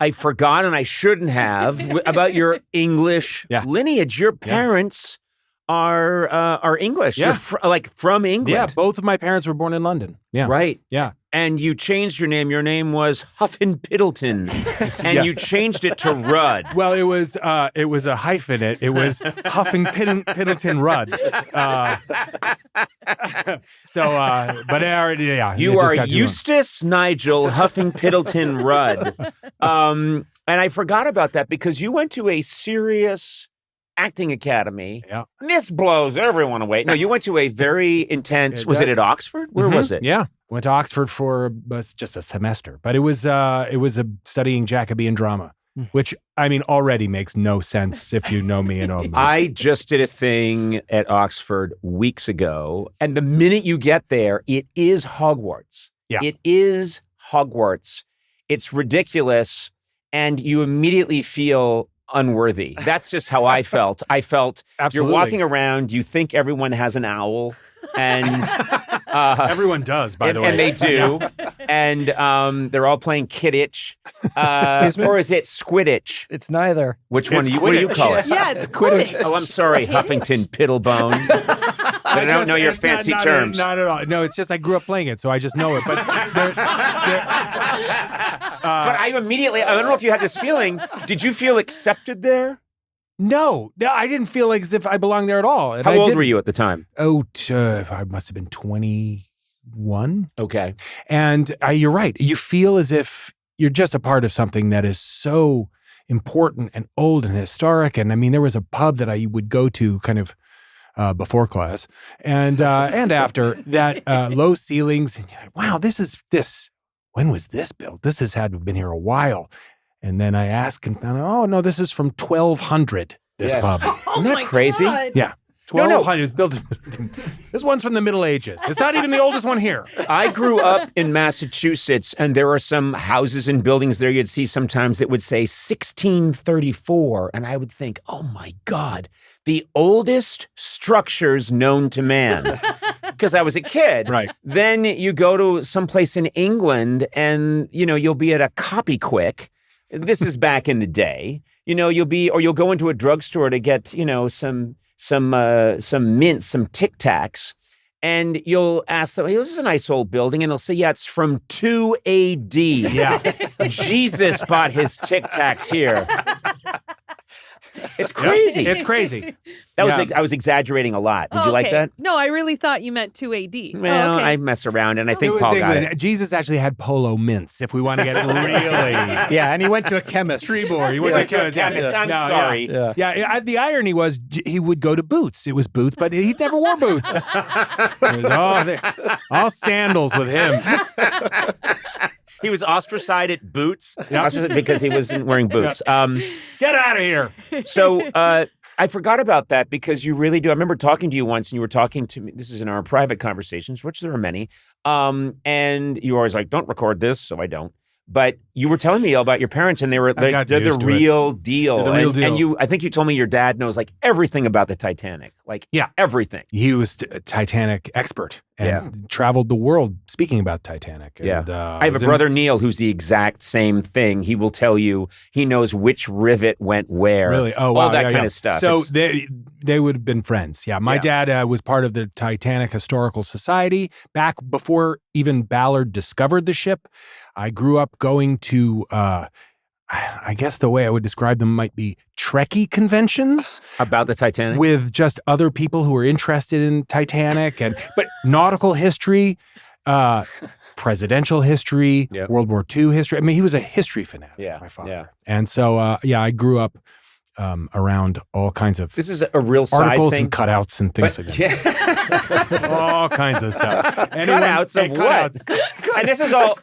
I forgot, and I shouldn't have, about your English lineage. Your parents are English. Yeah. You're from England. Yeah, both of my parents were born in London. Yeah. Right. Yeah. And you changed your name. Your name was Huffin Piddleton, and you changed it to Rudd. Well, it was a hyphenate. It was Huffing Piddleton Rudd. But I already, You are Eustace Nigel Huffing Piddleton Rudd. And I forgot about that because you went to a serious acting academy. Yeah. This blows everyone away. No, you went to a very intense. Was it at Oxford? Where was it? Yeah. Went to Oxford for just a semester, but it was studying Jacobean drama, which already makes no sense if you know me and all. I just did a thing at Oxford weeks ago, and the minute you get there, it is Hogwarts. Yeah. It is Hogwarts. It's ridiculous, and you immediately feel unworthy. That's just how I felt. I felt Absolutely. You're walking around, you think everyone has an owl, and everyone does, by the way. And they do. And they're all playing Kidditch. Excuse me? Or is it Squidditch? It's neither. Which one? What do you call it? Yeah, it's Quidditch. Oh, I'm sorry, Huffington Piddlebone. I don't know your fancy terms. Not at all. No, it's just I grew up playing it, so I just know it. But but I don't know if you had this feeling. Did you feel accepted there? No, I didn't feel like as if I belonged there at all. And How old were you at the time? I must have been 21. Okay. And you're right. You feel as if you're just a part of something that is so important and old and historic. And there was a pub that I would go to kind of before class and after that, low ceilings. And wow, when was this built? This has had to have been here a while. And then I asked and found out, oh, no, this is from 1200, this pub. Isn't that crazy? God. Yeah. 1200 is built. This one's from the Middle Ages. It's not even the oldest one here. I grew up in Massachusetts, and there are some houses and buildings there you'd see sometimes that would say 1634. And I would think, oh, my God, the oldest structures known to man. Because I was a kid. Right. Then you go to someplace in England, and, you'll be at a Copy Quick. This is back in the day. You'll go into a drugstore to get, some mints, some Tic Tacs, and you'll ask them, hey, this is a nice old building, and they'll say, yeah, it's from 2 AD. Yeah. Jesus bought his Tic Tacs here. It's crazy. It's crazy. I was exaggerating a lot. Did you like that? No, I really thought you meant 2 AD. Well, I mess around, and I think It was Paul England. got it. Jesus actually had polo mints, if we want to get really. Yeah, and he went to a chemist. Trebor. He went to a chemist. I'm sorry. The irony was he would go to Boots. It was Boots, but he never wore boots. It was all sandals with him. He was ostracized at Boots because he wasn't wearing boots. Get out of here. So I forgot about that because you really do. I remember talking to you once, and you were talking to me. This is in our private conversations, which there are many. And you were always like, don't record this, so I don't. But you were telling me all about your parents, and they're the real deal. They're the real deal. And I think you told me your dad knows everything about the Titanic, everything. He was a Titanic expert and traveled the world speaking about Titanic. And, I have a brother, Neil, who's the exact same thing. He will tell you he knows which rivet went where. Really? Oh, wow. All that kind of stuff. So they would have been friends. Yeah. My dad was part of the Titanic Historical Society back before even Ballard discovered the ship. I grew up going to, I guess the way I would describe them might be Trekkie conventions. About the Titanic? With just other people who were interested in Titanic, but nautical history, presidential history, World War II history. He was a history fanatic, my father. Yeah. And so, I grew up around all kinds of this is a real side articles thing. And cutouts and things like that. Yeah. All kinds of stuff. Cutouts of what? And this is all.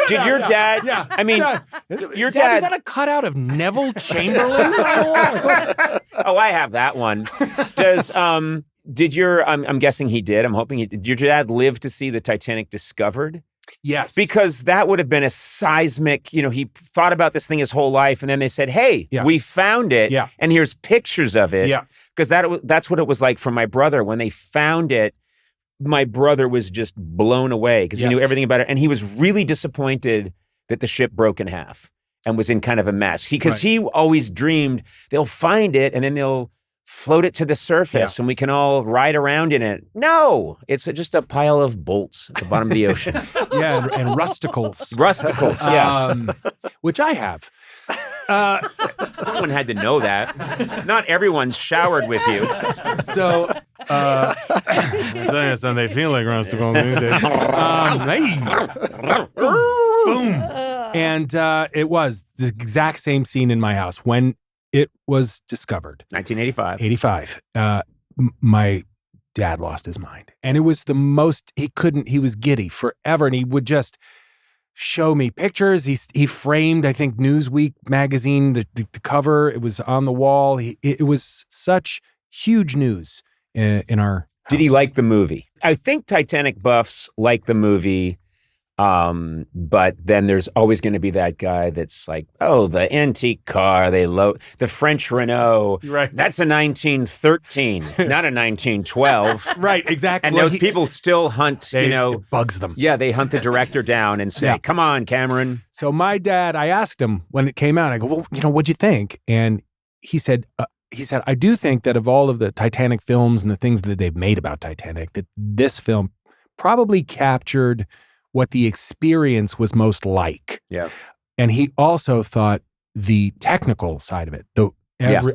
Did your dad? Yeah. Your Dad, is dad. that a cutout of Neville Chamberlain? Oh, I have that one. Did your? I'm guessing he did. I'm hoping he did. Did your dad live to see the Titanic discovered? Yes. Because that would have been a seismic, he thought about this thing his whole life, and then they said, hey, we found it, and here's pictures of it. Yeah. Because that's what it was like for my brother. When they found it, my brother was just blown away because he knew everything about it, and he was really disappointed that the ship broke in half. and was in kind of a mess. Because he always dreamed they'll find it and then they'll float it to the surface and we can all ride around in it. No, it's just a pile of bolts at the bottom of the ocean. And rusticles. Rusticles, Which I have. No one had to know that. Not everyone's showered with you. So, and they feel like rusticles these days. Boom. And it was the exact same scene in my house when it was discovered. 1985. 85. My dad lost his mind. And it was the most, he was giddy forever. And he would just show me pictures. He framed, I think, Newsweek magazine, the cover. It was on the wall. It was such huge news in our house. Did he like the movie? I think Titanic buffs like the movie. But then there's always going to be that guy that's like, oh, the antique car, the French Renault. Right. That's a 1913, not a 1912. Right, exactly. And those people still hunt, it bugs them. Yeah, they hunt the director down and say, come on, Cameron. So my dad, I asked him when it came out, I go, well, what'd you think? And he said, I do think that of all of the Titanic films and the things that they've made about Titanic, that this film probably captured what the experience was most like. Yeah. And he also thought the technical side of it,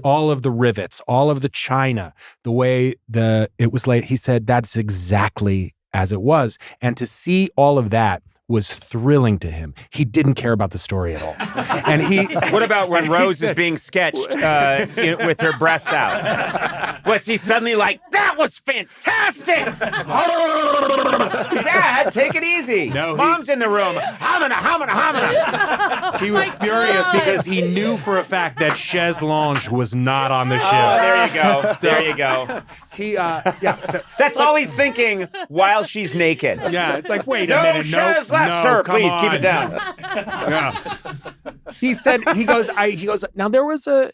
all of the rivets, all of the china, the way it was laid, he said that's exactly as it was. And to see all of that was thrilling to him. He didn't care about the story at all. And what about when Rose is being sketched with her breasts out? Was he suddenly like, that was fantastic? Dad, take it easy. No, Mom's in the room. Hamina. He was furious because he knew for a fact that Chaise Longue was not on the ship. Oh, there you go. There you go. That's all he's thinking while she's naked. Yeah, it's like, wait a minute. Sir, please keep it down. Yeah. He goes, now there was a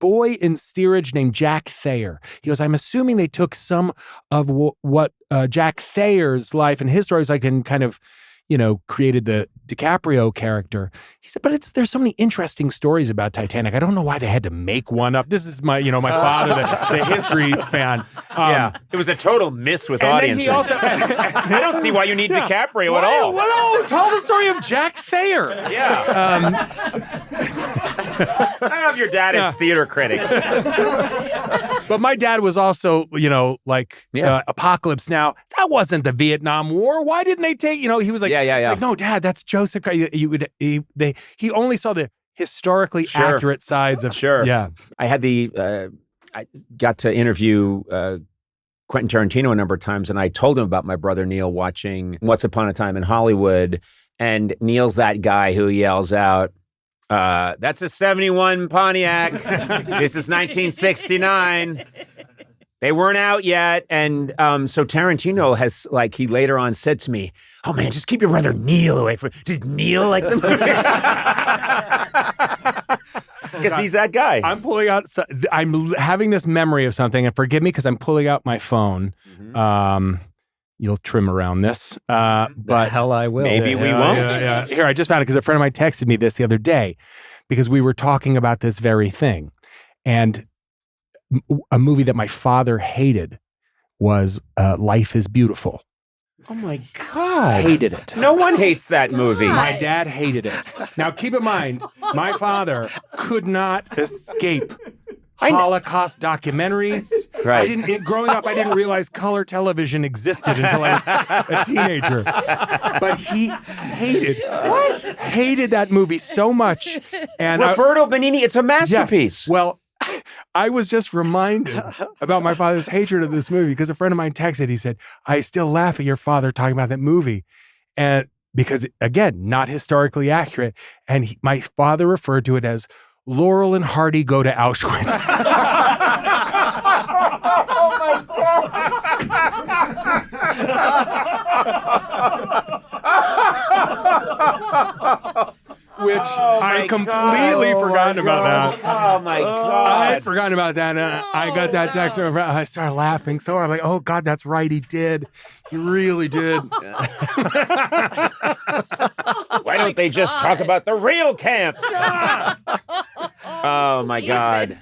boy in steerage named Jack Thayer. He goes, I'm assuming they took some of what Jack Thayer's life and his story was like and kind of, created the DiCaprio character. He said, but there's so many interesting stories about Titanic. I don't know why they had to make one up. This is my father, the history fan. It was a total miss with audiences. I don't see why you need DiCaprio at all. Well, tell the story of Jack Thayer. Yeah. I have your dad as theater critic. But my dad was also, Apocalypse Now. That wasn't the Vietnam War. Why didn't they take, he was like, like, no, Dad, that's Joseph. He only saw the historically accurate sides of. Sure. Yeah. I had I got to interview Quentin Tarantino a number of times, and I told him about my brother Neil watching Once Upon a Time in Hollywood, and Neil's that guy who yells out, that's a 71 Pontiac. This is 1969. They weren't out yet. And so Tarantino has, he later on said to me, oh man, just keep your brother Neil away from Did Neil like the movie? Because he's that guy. I'm pulling out, I'm having this memory of something, and forgive me because I'm pulling out my phone. Mm-hmm. You'll trim around this. But the hell I will. Maybe we won't. Yeah. Here, I just found it because a friend of mine texted me this the other day because we were talking about this very thing. And a movie that my father hated was Life is Beautiful. Oh my God. Hated it. No one hates that movie. My dad hated it. Now, keep in mind, my father could not escape Holocaust documentaries. Right. Growing up, I didn't realize color television existed until I was a teenager. But he hated that movie so much. And Roberto Benigni, it's a masterpiece. Yes. Well, I was just reminded about my father's hatred of this movie because a friend of mine texted, he said, I still laugh at your father talking about that movie. And because, again, not historically accurate. And my father referred to it as Laurel and Hardy Go to Auschwitz. Oh my God. which I completely forgotten about that. Oh my I God. had forgotten about that. And I got that text from my friend. I started laughing so hard. I'm like, oh God, that's right. He did. He really did. Why don't they just talk about the real camps? Oh my God.